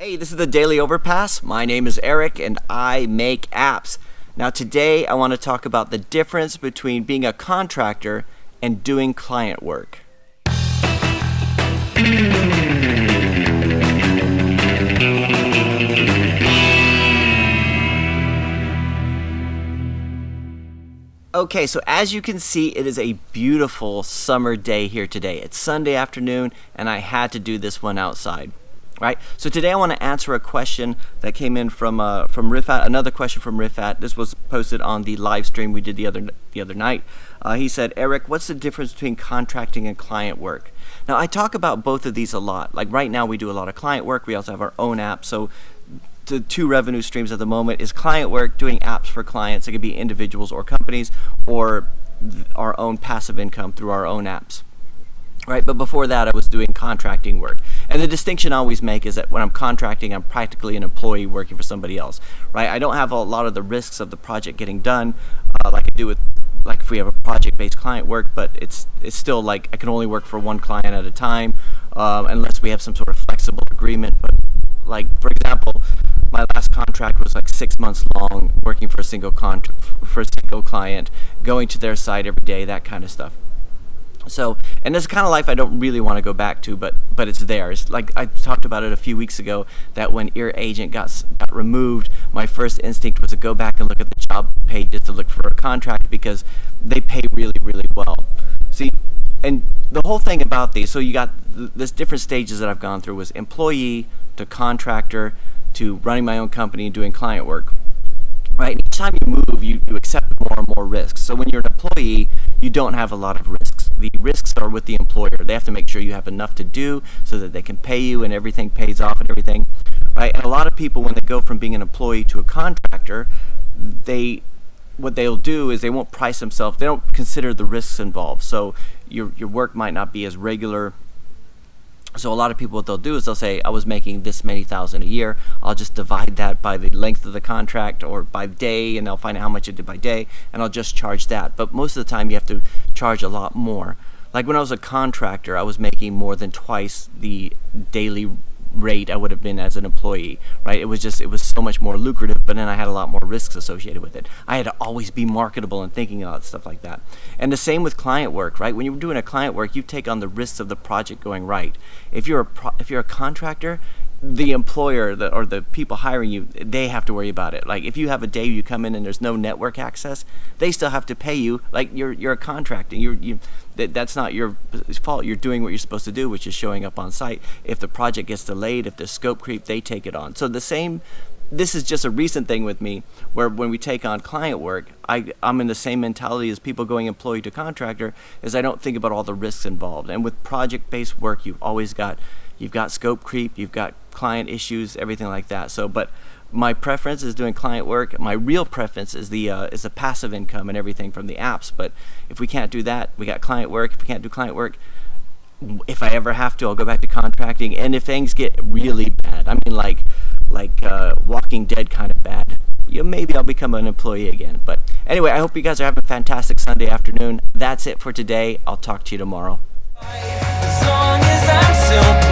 Hey, this is the Daily Overpass. My name is Eric and I make apps. Now today I want to talk about the difference between being a contractor and doing client work. Okay, so as you can see, it is a beautiful summer day here today. It's Sunday afternoon and I had to do this one outside. Right. So today I want to answer a question that came in from Rifat. Another question from Rifat. This was posted on the live stream we did the other night. He said, Eric, what's the difference between contracting and client work? Now I talk about both of these a lot. Like right now we do a lot of client work. We also have our own app. So the two revenue streams at the moment is client work, doing apps for clients. It could be individuals or companies, or our own passive income through our own apps. Right, but before that I was doing contracting work. And the distinction I always make is that when I'm contracting, I'm practically an employee working for somebody else. Right, I don't have a lot of the risks of the project getting done like I do with, like if we have a project-based client work, but it's still like I can only work for one client at a time unless we have some sort of flexible agreement. But like for example, my last contract was like 6 months long, working for a single client, going to their site every day, that kind of stuff. So, and this kind of life I don't really want to go back to, but it's there. It's like I talked about it a few weeks ago, that when Ear Agent got removed, my first instinct was to go back and look at the job pages to look for a contract because they pay really, really well. See, and the whole thing about these, so you got this different stages that I've gone through, was employee to contractor to running my own company and doing client work. Right, and each time you move, you accept more and more risks. So when you're an employee, you don't have a lot of risks. The risks are with the employer. They have to make sure you have enough to do so that they can pay you and everything pays off and everything. Right, and a lot of people, when they go from being an employee to a contractor, what they'll do is they won't price themselves. They don't consider the risks involved. So your work might not be as regular. So a lot of people, what they'll do is they'll say, I was making this many thousand a year. I'll just divide that by the length of the contract or by day, and they'll find out how much it did by day, and I'll just charge that. But most of the time you have to charge a lot more. Like when I was a contractor, I was making more than twice the daily rate I would have been as an employee, right? It was so much more lucrative, but then I had a lot more risks associated with it. I had to always be marketable and thinking about stuff like that. And the same with client work, right? When you're doing a client work, you take on the risks of the project going right. If you're a contractor, the employer or the people hiring you, they have to worry about it. Like if you have a day you come in and there's no network access, they still have to pay you. Like you're a contracting. That's not your fault. You're doing what you're supposed to do, which is showing up on site. If the project gets delayed, if there's scope creep, they take it on. So this is just a recent thing with me, where when we take on client work, I'm in the same mentality as people going employee to contractor, is I don't think about all the risks involved. And with project-based work, you've got scope creep, you've got client issues, everything like that. So, but my preference is doing client work. My real preference is the passive income and everything from the apps. But if we can't do that, we got client work. If we can't do client work, if I ever have to, I'll go back to contracting. And if things get really bad, I mean like Walking Dead kind of bad, maybe I'll become an employee again. But anyway, I hope you guys are having a fantastic Sunday afternoon. That's it for today. I'll talk to you tomorrow. As long as I'm still